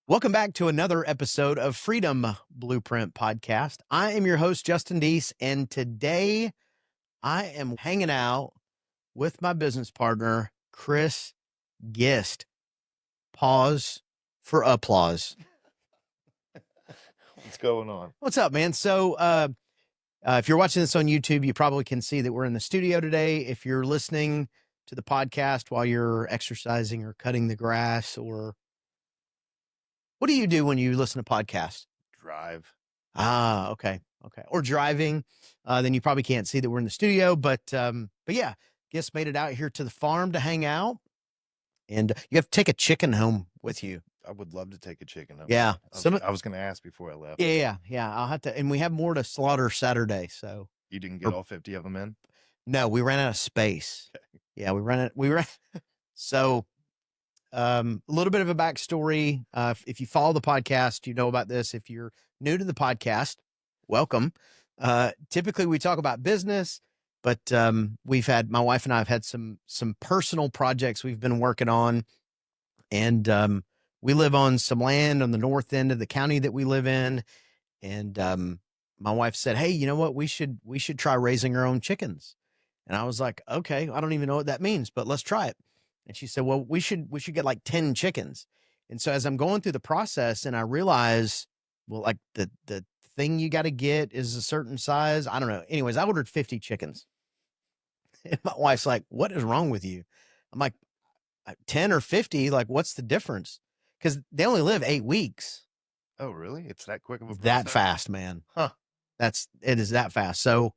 Welcome back to another episode of Freedom Blueprint Podcast. I am your host, Justin Deese, and today I am hanging out with my business partner, Chris Gist. Pause for applause. What's going on? What's up, man? So, if you're watching this on YouTube, you probably can see that we're in the studio today. If you're listening to the podcast while you're exercising or cutting the grass, or what do you do when you listen to podcasts? Drive. Okay. Or driving, then you probably can't see that we're in the studio, but yeah, Gist made it out here to the farm to hang out, and you have to take a chicken home with you. I would love to take a chicken home. Yeah. I was going to ask before I left. Yeah. I'll have to, and we have more to slaughter Saturday. So You didn't get all 50 of them in? no, we ran out of space. Yeah, we ran. So, a little bit of a backstory. If you follow the podcast, you know about this. If you're new to the podcast, welcome. Typically we talk about business, but my wife and I have had some personal projects we've been working on, and we live on some land on the north end of the county that we live in. And my wife said, "Hey, you know what? We should try raising our own chickens." And I was like, "Okay, I don't even know what that means, but let's try it." And she said, "Well, we should get like 10 chickens." And so as I'm going through the process and I realize, well, like the thing you got to get is a certain size. I don't know. Anyways, I ordered 50 chickens. And my wife's like, "What is wrong with you?" I'm like, 10 or 50, like what's the difference? Because they only live 8 weeks. Oh, really? It's that quick of a That process? fast, man. Huh. It is that fast. So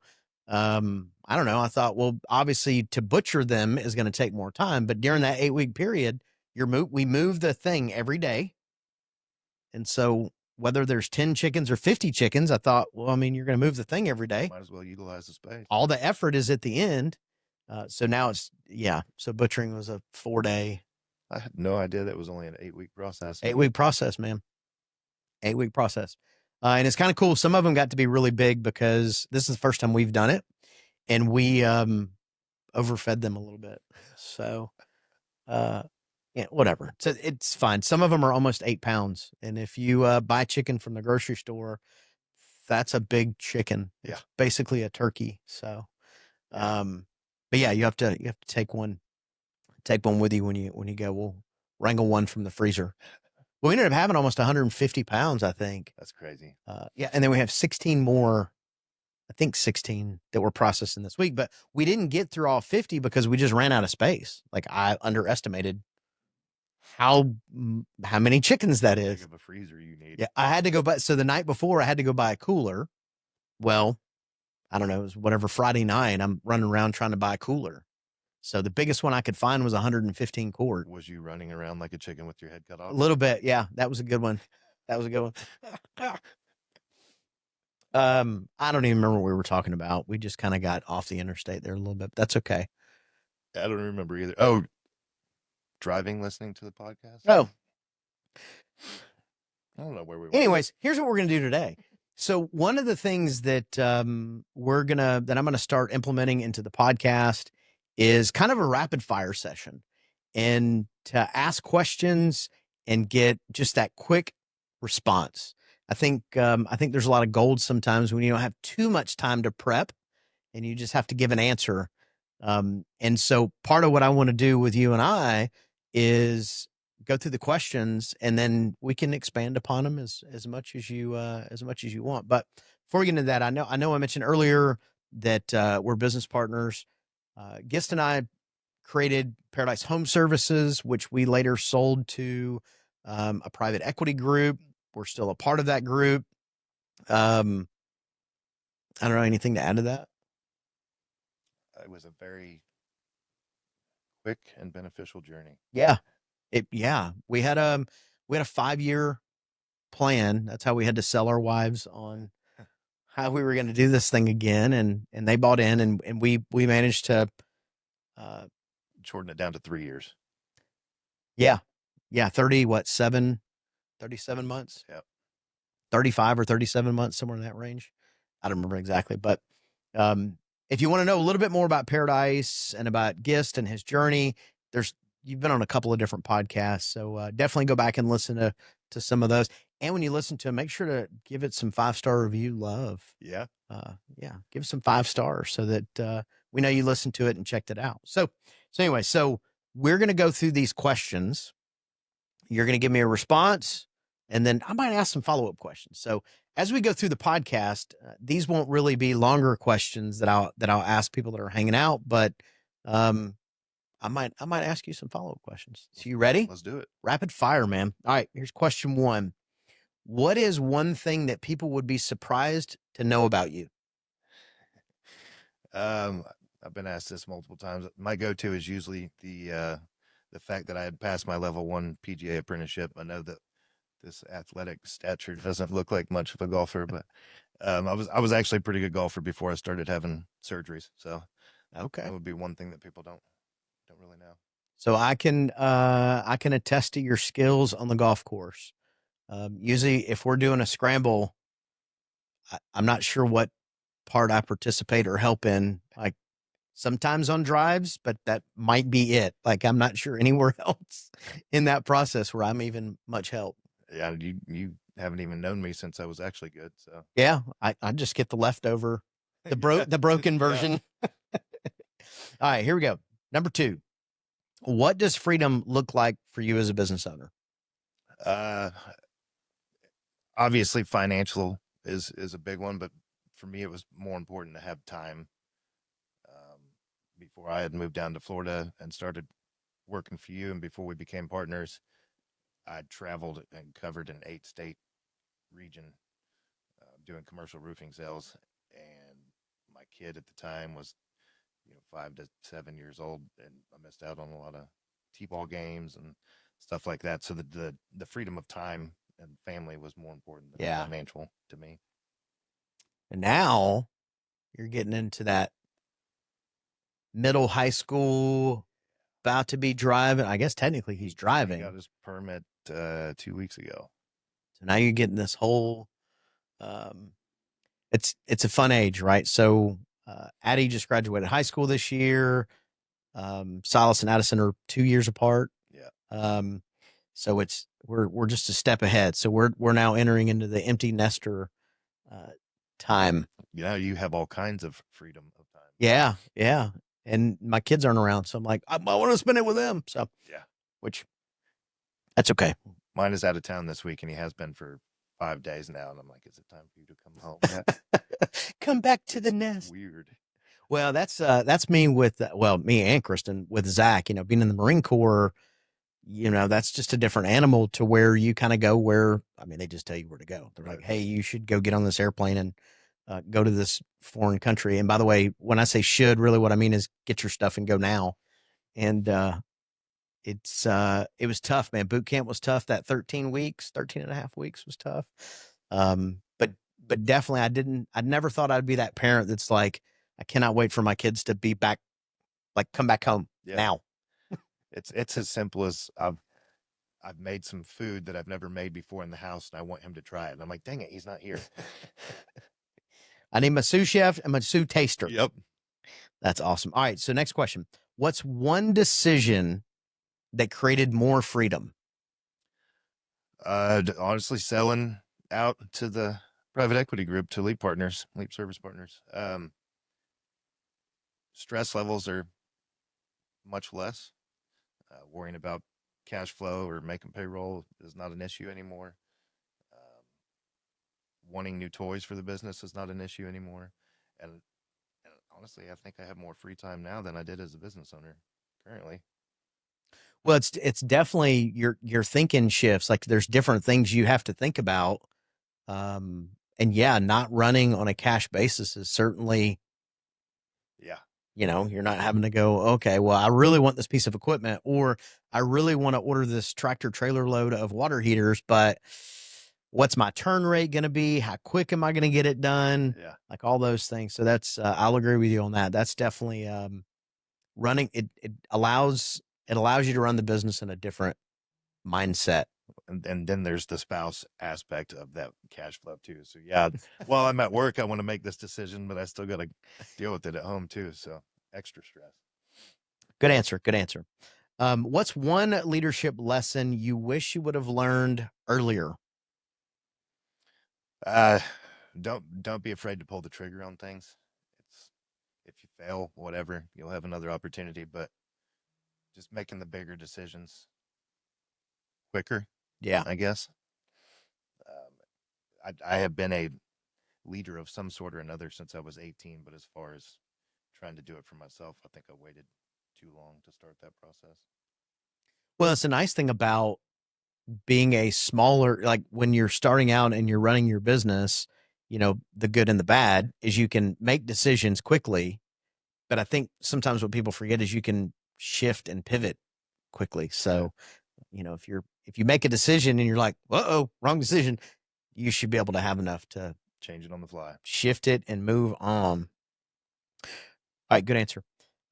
I don't know. I thought, well, obviously to butcher them is going to take more time, but during that 8-week period, we move the thing every day. And so whether there's 10 chickens or 50 chickens, I thought, well, I mean, you're going to move the thing every day. Might as well utilize the space. All the effort is at the end. So now so butchering was a 4-day. I had no idea that was only an 8-week process. 8-week process, man. 8-week process. And it's kind of cool. Some of them got to be really big because this is the first time we've done it, and we overfed them a little bit. So, yeah, whatever. So it's fine. Some of them are almost 8 pounds. And if you buy chicken from the grocery store, that's a big chicken. Yeah. It's basically a turkey. So, but yeah, you have to take one with you when you go. We'll wrangle one from the freezer. Well, we ended up having almost 150 pounds, I think. That's crazy. Yeah. And then we have 16 more, I think 16 that we're processing this week, but we didn't get through all 50 because we just ran out of space. Like I underestimated how many chickens that is. Big of a freezer you need. Yeah. I had to go buy, so the night before I had to go buy a cooler. Well, I don't know, it was whatever Friday night, I'm running around trying to buy a cooler. So the biggest one I could find was 115 quart. Was you running around like a chicken with your head cut off? A little bit. Yeah. That was a good one. I don't even remember what we were talking about. We just kind of got off the interstate there a little bit. That's okay. I don't remember either. Oh, driving, listening to the podcast? Oh, I don't know where we were. anyways, here's what we're going to do today. So one of the things that I'm going to start implementing into the podcast is kind of a rapid fire session, and to ask questions and get just that quick response. I think there's a lot of gold sometimes when you don't have too much time to prep and you just have to give an answer. And so part of what I want to do with you and I is go through the questions, and then we can expand upon them as much as you want. But before we get into that, I know I mentioned earlier that we're business partners. Gist and I created Paradise Home Services, which we later sold to a private equity group. We're still a part of that group. I don't know, anything to add to that? It was a very quick and beneficial journey. Yeah. We had a 5-year plan. That's how we had to sell our wives on how we were going to do this thing again. And they bought in, and we managed to shorten it down to 3 years. Yeah. 37 months. Yep. 35 or 37 months, somewhere in that range. I don't remember exactly, but if you want to know a little bit more about Paradise and about Gist and his journey, you've been on a couple of different podcasts. So definitely go back and listen to to some of those. And when you listen to them, make sure to give it some 5-star review love. Yeah. Yeah, give it some 5 stars so that we know you listened to it and checked it out. So anyway, so we're going to go through these questions. You're going to give me a response, and then I might ask some follow-up questions. So as we go through the podcast, these won't really be longer questions that I'll ask people that are hanging out, but um, I might ask you some follow-up questions. So you ready? Let's do it. Rapid fire, man. All right, here's question 1. What is one thing that people would be surprised to know about you? I've been asked this multiple times. My go-to is usually the fact that I had passed my level 1 PGA apprenticeship. I know that this athletic stature doesn't look like much of a golfer, but I was actually a pretty good golfer before I started having surgeries. So Okay. that would be one thing that people don't really know. So I can attest to your skills on the golf course. Usually if we're doing a scramble, I'm not sure what part I participate or help in, like sometimes on drives, but that might be it. Like I'm not sure anywhere else in that process where I'm even much help. Yeah, you haven't even known me since I was actually good. So Yeah, I just get the leftover, the broken Yeah. version. All right, here we go. Number 2. What does freedom look like for you as a business owner? Obviously financial is a big one, but for me it was more important to have time. Before I had moved down to Florida and started working for you, and before we became partners, I'd traveled and covered an 8-state region doing commercial roofing sales. And my kid at the time was, 5 to 7 years old, and I missed out on a lot of t-ball games and stuff like that. So the freedom of time and family was more important than Yeah. financial to me. And now you're getting into that middle high school, about to be driving. I guess technically he's He driving. got his permit 2 weeks ago. So now you're getting this whole, it's a fun age, right? So Addie just graduated high school this year. Silas and Addison are 2 years apart. Yeah. So we're just a step ahead. So we're now entering into the empty nester time. You have all kinds of freedom of time. Yeah, yeah. And my kids aren't around, so I'm like, I want to spend it with them. So Yeah. which that's okay. Mine is out of town this week, and he has been for 5 days now. And I'm like, is it time for you to come home yet? Come back to the nest. Weird. Well, that's me with me and Kristen with Zach. Being in the Marine Corps, that's just a different animal to where you kind of go where, I mean, they just tell you where to go. They're Right. like, hey, you should go get on this airplane and go to this foreign country. And by the way, when I say should, really what I mean is get your stuff and go now. And it was tough, man. Boot camp was tough. That 13 and a half weeks was tough. But definitely I never thought I'd be that parent that's like, I cannot wait for my kids to be back, like come back home now. It's as simple as I've made some food that I've never made before in the house, and I want him to try it. And I'm like, dang it, he's not here. I need my sous chef and my sous taster. Yep. That's awesome. All right. So next question. What's one decision that created more freedom? Honestly, selling out to the private equity group, to Leap Service Partners. Stress levels are much less. Worrying about cash flow or making payroll is not an issue anymore. Wanting new toys for the business is not an issue anymore. And honestly, I think I have more free time now than I did as a business owner currently. Well, it's definitely your thinking shifts. Like there's different things you have to think about. And yeah, not running on a cash basis is certainly, Yeah. You're not having to go, okay, well, I really want this piece of equipment, or I really want to order this tractor trailer load of water heaters, but what's my turn rate going to be? How quick am I going to get it done? Yeah. Like all those things. So that's, I'll agree with you on that. That's definitely, running. It allows you to run the business in a different mindset. And then there's the spouse aspect of that cash flow too. So yeah, while I'm at work, I want to make this decision, but I still got to deal with it at home too. So extra stress. Good answer. Good answer. What's one leadership lesson you wish you would have learned earlier? Uh, don't be afraid to pull the trigger on things. It's if you fail, whatever, you'll have another opportunity. But just making the bigger decisions quicker, Yeah. I guess. I have been a leader of some sort or another since I was 18, but as far as trying to do it for myself, I think I waited too long to start that process. Well, it's a nice thing about being a smaller, like when you're starting out and you're running your business, the good and the bad is you can make decisions quickly. But I think sometimes what people forget is you can shift and pivot quickly. Yeah, So, if you make a decision and you're like, uh-oh, wrong decision, you should be able to have enough to change it on the fly. shift it and move on. All right, good answer.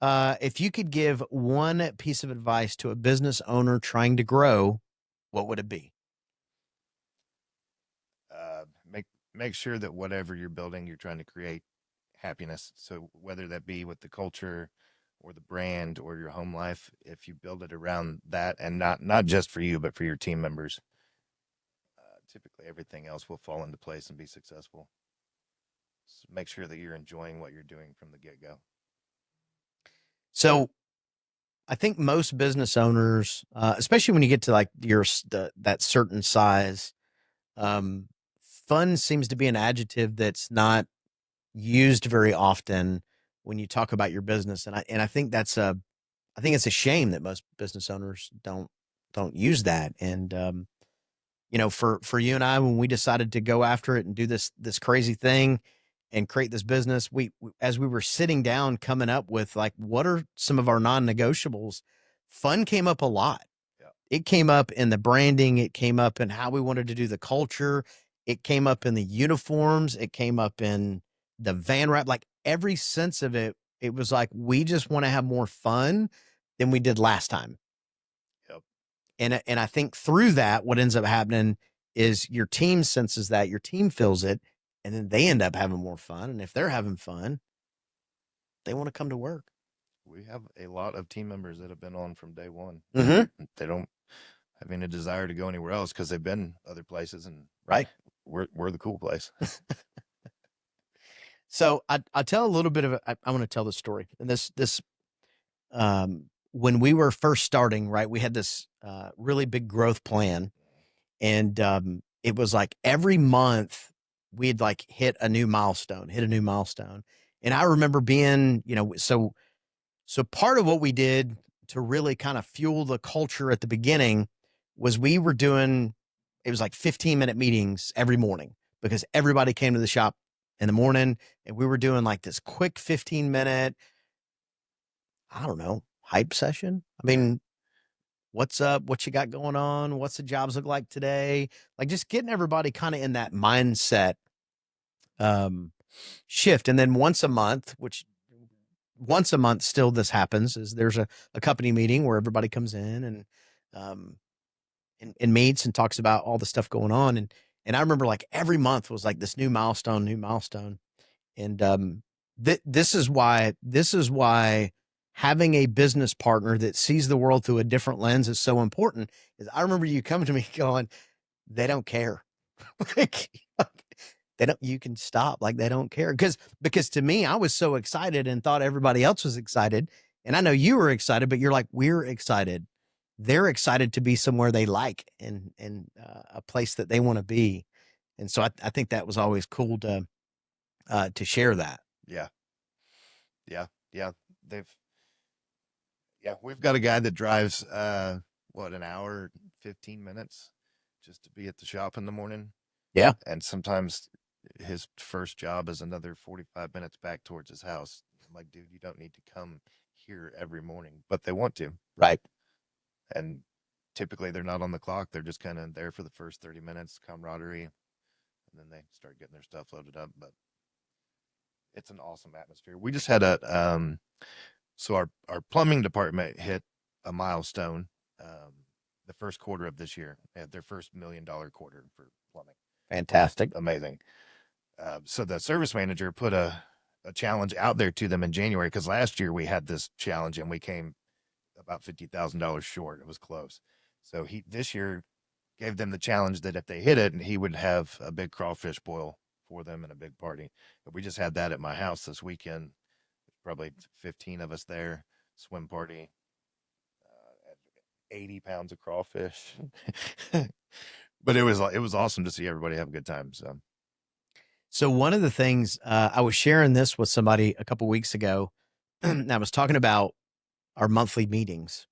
If you could give one piece of advice to a business owner trying to grow, what would it be? Make sure that whatever you're building, you're trying to create happiness. So whether that be with the culture or the brand or your home life, if you build it around that and not just for you, but for your team members, typically everything else will fall into place and be successful. So make sure that you're enjoying what you're doing from the get go. So I think most business owners, especially when you get to like that certain size, um, fun seems to be an adjective that's not used very often when you talk about your business, and I think I think it's a shame that most business owners don't use that. And for you and I, when we decided to go after it and do this crazy thing and create this business, as we were sitting down coming up with like what are some of our non-negotiables, fun came up a lot. Yeah. It came up in the branding, it came up in how we wanted to do the culture, it came up in the uniforms, it came up in the van wrap, like every sense of it. It was like we just want to have more fun than we did last time. Yep. And I think through that, what ends up happening is your team senses that, your team feels it, and then they end up having more fun. And if they're having fun, they want to come to work. We have a lot of team members that have been on from day one. Mhm. They don't have any desire to go anywhere else because they've been other places, and Right. we're the cool place. So I tell a little bit of it. I want to tell the story. And when we were first starting, right, we had this really big growth plan. And it was like every month we'd like hit a new milestone, hit a new milestone. And I remember being, so part of what we did to really kind of fuel the culture at the beginning was we were doing, it was like 15-minute meetings every morning because everybody came to the shop in the morning and we were doing like this quick 15-minute, I don't know, hype session. I mean, what's up? What you got going on? What's the jobs look like today? Like just getting everybody kind of in that mindset um shift. And then once a month still this happens is there's a company meeting where everybody comes in um and meets and talks about all the stuff going on. And I remember like every month was like this new milestone, new milestone. And this is why having a business partner that sees the world through a different lens is so important. Is I remember you coming to me going, they don't care. Like, they don't. You can stop. Like they don't care because to me, I was so excited and thought everybody else was excited, and I know you were excited, but you're like, we're excited. They're excited to be somewhere they like and a place that they want to be, and so I think that was always cool to share that. Yeah, yeah, yeah. They've we've got a guy that drives what, an hour, 15 minutes just to be at the shop in the morning, Yeah. and sometimes his first job is another 45 minutes back towards his house. I'm like, dude, you don't need to come here every morning, but they want to. Right. And typically they're not on the clock. They're just kind of there for the first 30 minutes, camaraderie, and then they start getting their stuff loaded up. But it's an awesome atmosphere. We just had so our plumbing department hit a milestone the first quarter of this year. They had their first $1 million quarter for plumbing. Fantastic. Amazing. So the service manager put a challenge out there to them in January because last year we had this challenge and we came about $50,000 short. It was close. So he this year gave them the challenge that if they hit it, he would have a big crawfish boil for them and a big party. But we just had that at my house this weekend. Probably 15 of us there. Swim party. 80 pounds of crawfish. But it was awesome to see everybody have a good time. So one of the things, I was sharing this with somebody a couple weeks ago, and I was talking about our monthly meetings.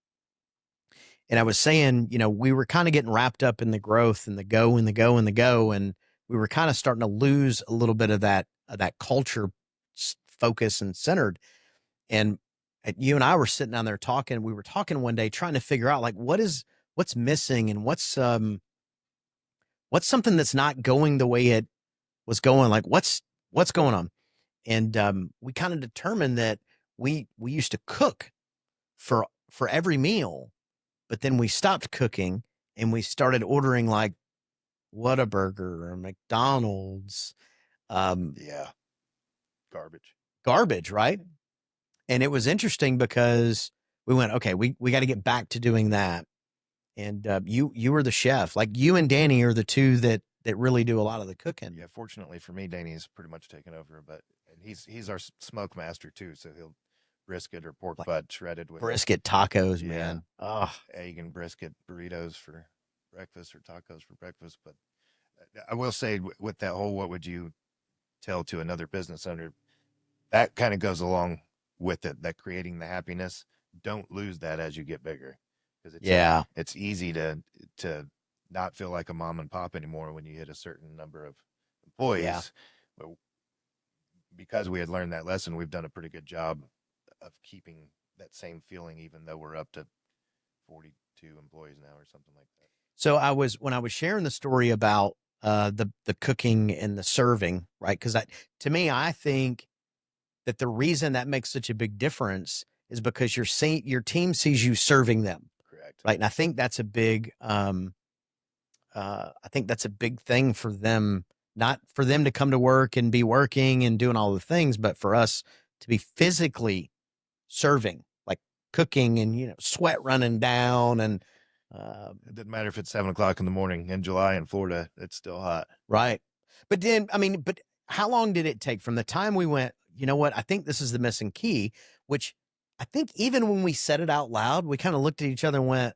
And I was saying, we were kind of getting wrapped up in the growth and the go and the go and the go, and we were kind of starting to lose a little bit of that culture focus and centered. And you and I were sitting down there talking. We were talking one day, trying to figure out like what's missing and what's something that's not going the way it was going. Like what's going on? And we kind of determined that we used to cook for every meal, but then we stopped cooking and we started ordering like Whataburger or McDonald's, Yeah, garbage. garbage, right? And it was interesting because we went, okay, we got to get back to doing that. And you were the chef, like you and Danny are the two that really do a lot of the cooking. Yeah, fortunately for me, Danny's pretty much taken over, but and he's our smoke master too. So he'll brisket or pork Like butt shredded with brisket tacos, yeah, man. Oh, egg and brisket burritos for breakfast or tacos for breakfast. But I will say with that whole, what would you tell to another business owner? That kind of goes along with it. That creating the happiness. Don't lose that as you get bigger, because yeah, it's easy to not feel like a mom and pop anymore when you hit a certain number of yeah. employees. But because we had learned that lesson, we've done a pretty good job of keeping that same feeling, even though we're up to 42 employees now or something like that. So when I was sharing the story about the cooking and the serving, right? Because to me, I think that the reason that makes such a big difference is because your team sees you serving them, Correct. right? And I think that's a big thing for them, not for them to come to work and be working and doing all the things, but for us to be physically serving, like cooking and, sweat running down and, It doesn't matter if it's 7 o'clock in the morning in July in Florida, it's still hot. right. But then, I mean, but how long did it take from the time we went, you know what? I think this is the missing key, which I think even when we said it out loud, we kind of looked at each other and went,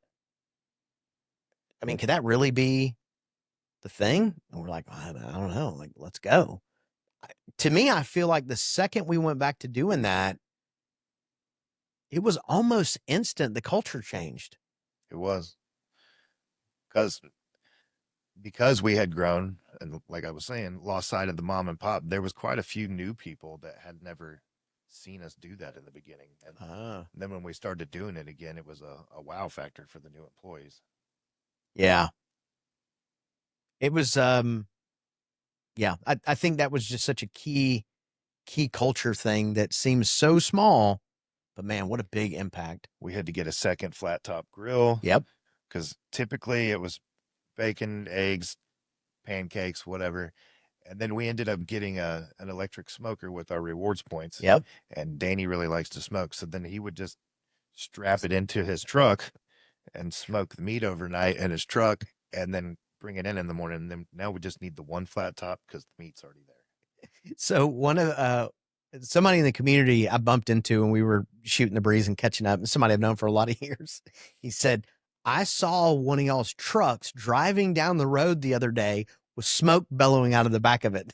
I mean, could that really be the thing? And we're like, I don't know. Like, let's go. To me, I feel like the second we went back to doing that, it was almost instant. The culture changed. It was because because we had grown and, like I was saying, lost sight of the mom and pop. There was quite a few new people that had never seen us do that in the beginning, and Ah, then when we started doing it again, it was a wow factor for the new employees. yeah. It was, yeah. I think that was just such a key culture thing that seems so small, but man, what a big impact. We had to get a second flat top grill Yep. because typically it was bacon, eggs, pancakes, whatever. And then we ended up getting an electric smoker with our rewards points. Yep. And Danny really likes to smoke. So then he would just strap it into his truck and smoke the meat overnight in his truck and then bring it in the morning. And then now we just need the one flat top because the meat's already there. So one of somebody in the community I bumped into when we were shooting the breeze and catching up, and somebody I've known for a lot of years, he said, I saw one of y'all's trucks driving down the road the other day with smoke bellowing out of the back of it.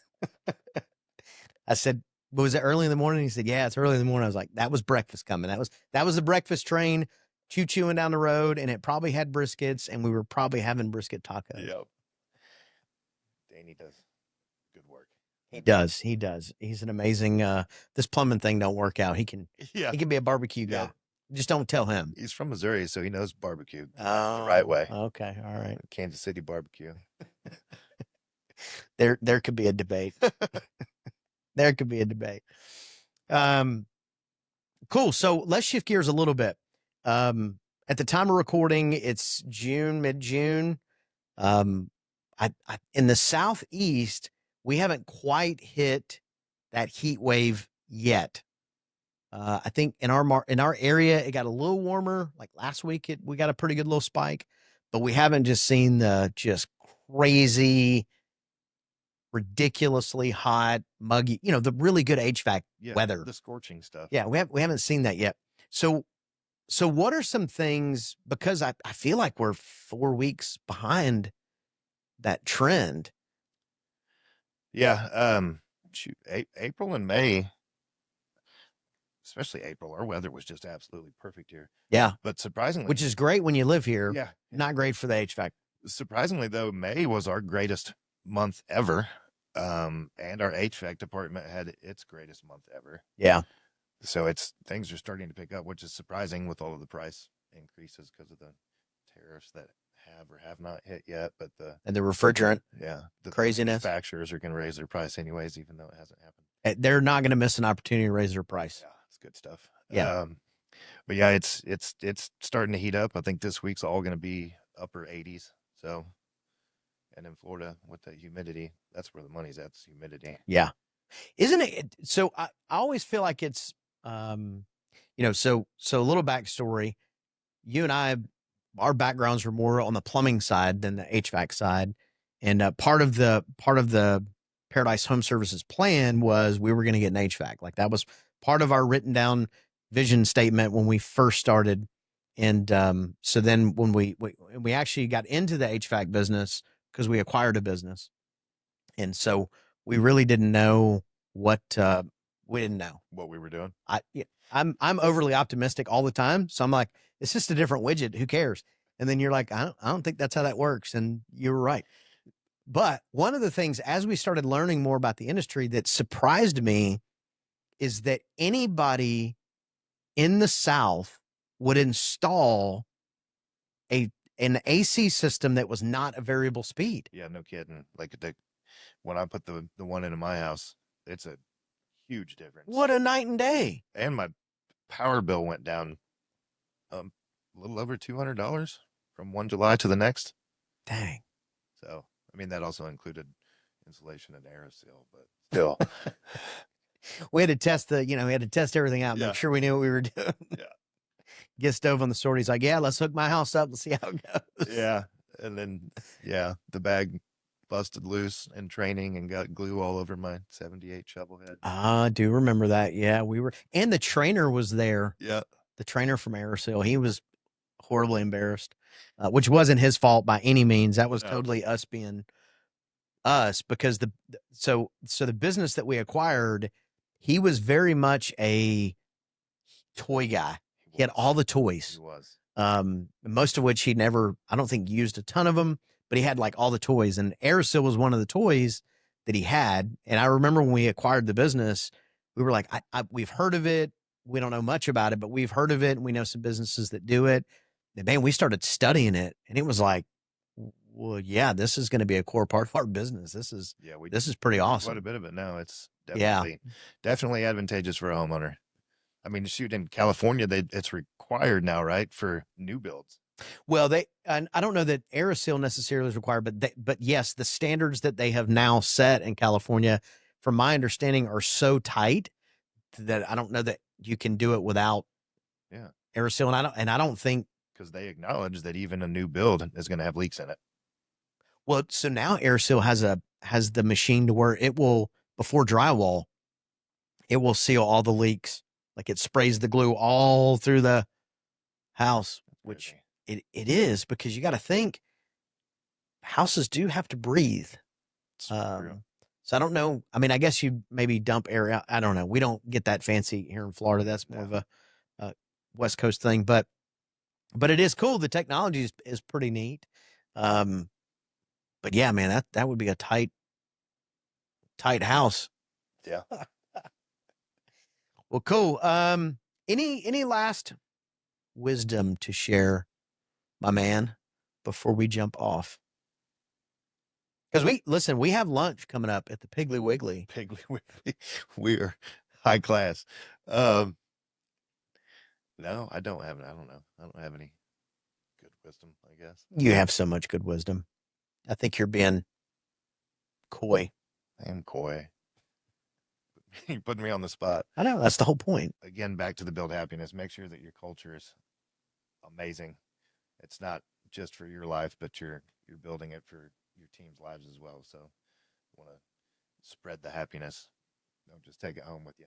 I said, was it early in the morning? He said, yeah, it's early in the morning. I was like, that was breakfast coming. That was the breakfast train chewing down the road, and it probably had briskets, and we were probably having brisket tacos. Yep. Danny does good work. He does. He does. He's an amazing, this plumbing thing don't work out. Yeah. He can be a barbecue guy. Yeah. Just don't tell him. He's from Missouri, so he knows barbecue the Oh, right way. okay. All right. Kansas City barbecue. There could be a debate. There could be a debate. Cool. So let's shift gears a little bit. At the time of recording, it's mid-June. In the Southeast, we haven't quite hit that heat wave yet. I think in our area, it got a little warmer. Like last week, we got a pretty good little spike, but we haven't just seen the just crazy, ridiculously hot, muggy, the really good HVAC Yeah, weather. the scorching stuff. Yeah, we haven't seen that yet. So what are some things, because I feel like we're 4 weeks behind that trend. Yeah, shoot, April and May, especially April, our weather was just absolutely perfect here. Yeah. But surprisingly, Which is great when you live here. yeah, Not great for the HVAC. surprisingly though, May was our greatest month ever. And our HVAC department had its greatest month ever. Yeah. So things are starting to pick up, which is surprising with all of the price increases because of the tariffs that have or have not hit yet. But And the refrigerant the craziness. manufacturers are going to raise their price anyways, even though it hasn't happened. They're not going to miss an opportunity to raise their price. Yeah, it's good stuff. Yeah. But yeah, it's starting to heat up. I think this week's all going to be upper 80s. So, and in Florida with the humidity, that's where the money's at. It's humidity. Yeah. Isn't it? So I always feel like it's, so a little backstory. You and I, our backgrounds were more on the plumbing side than the HVAC side, and part of the Paradise Home Services plan was we were going to get an HVAC. Like that was part of our written down vision statement when we first started. And so then when we actually got into the HVAC business because we acquired a business, and so we really didn't know what we didn't know what we were doing. I'm overly optimistic all the time, so I'm like, it's just a different widget. Who cares? And then you're like, I don't think that's how that works, and you were right. But one of the things, as we started learning more about the industry, that surprised me is that anybody in the South would install an AC system that was not a variable speed. Yeah, no kidding. Like when I put the one into my house, it's a huge difference. What a night and day. And my power bill went down a little over $200 from 1 July to the next. Dang. So, I mean, that also included insulation and aerosil, but still. We had to test we had to test everything out, make sure we knew what we were doing. Yeah. Get stove on the store. He's like, yeah, let's hook my house up. Let's see how it goes. Yeah. And then, the bag busted loose in training and got glue all over my 78 shovel head. I do remember that. Yeah, and the trainer was there. Yeah. The trainer from Aerosil. He was horribly embarrassed, which wasn't his fault by any means. That was totally us being us, because the business that we acquired, he was very much a toy guy. He had all the toys. He was. Most of which he never, I don't think, used a ton of them, but he had like all the toys, and Aerosil was one of the toys that he had. And I remember when we acquired the business, we were like, we've heard of it. We don't know much about it, but we've heard of it, and we know some businesses that do it. And man, we started studying it, and it was like, well, yeah, this is going to be a core part of our business. This is pretty awesome. Quite a bit of it now. It's definitely advantageous for a homeowner. I mean, shoot, in California, it's required now, right, for new builds. Well, and I don't know that Aerosil necessarily is required, but yes, the standards that they have now set in California, from my understanding, are so tight that I don't know that you can do it without Aerosil, and I don't think, because they acknowledge that even a new build is going to have leaks in it. Well, so now Aerosil has the machine to where it will, before drywall, it will seal all the leaks. Like it sprays the glue all through the house, which it is, because you got to think houses do have to breathe. So I don't know. I mean, I guess you maybe dump air out. I don't know. We don't get that fancy here in Florida. That's more of a West Coast thing, but it is cool. The technology is pretty neat. But yeah, man, that would be a tight house. Yeah. Well, cool. Any last wisdom to share, my man, before we jump off? Because we have lunch coming up at the Piggly Wiggly. Piggly Wiggly. We are high class. No, I don't have any good wisdom, I guess. You have so much good wisdom. I think you're being coy. I am coy. You're putting me on the spot. I know that's the whole point. Again, back to the build happiness. Make sure that your culture is amazing. It's not just for your life, but you're building it for your team's lives as well. So, want to spread the happiness. Don't just take it home with you.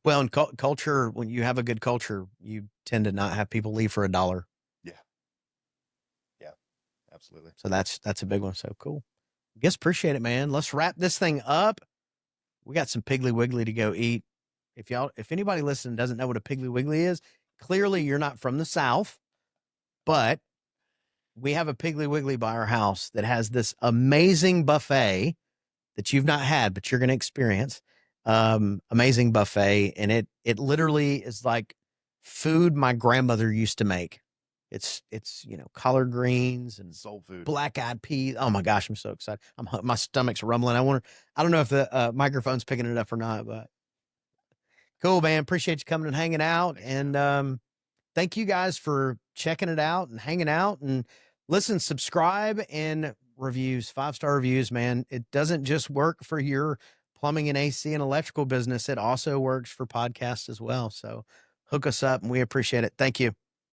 Well, in culture, when you have a good culture, you tend to not have people leave for $1. Yeah. Yeah. Absolutely. So that's a big one. So cool. Guess appreciate it, man. Let's wrap this thing up. We got some Piggly Wiggly to go eat. If anybody listening doesn't know what a Piggly Wiggly is, clearly you're not from the South, but we have a Piggly Wiggly by our house that has this amazing buffet that you've not had, but you're going to experience. Amazing buffet. And it literally is like food my grandmother used to make. It's collard greens and Soul food. black eyed peas. Oh my gosh, I'm so excited. My stomach's rumbling. I don't know if the microphone's picking it up or not, but cool, man. Appreciate you coming and hanging out. Thanks, and thank you guys for checking it out and hanging out. And listen, subscribe and reviews, 5-star reviews, man. It doesn't just work for your plumbing and AC and electrical business. It also works for podcasts as well. So hook us up and we appreciate it. Thank you.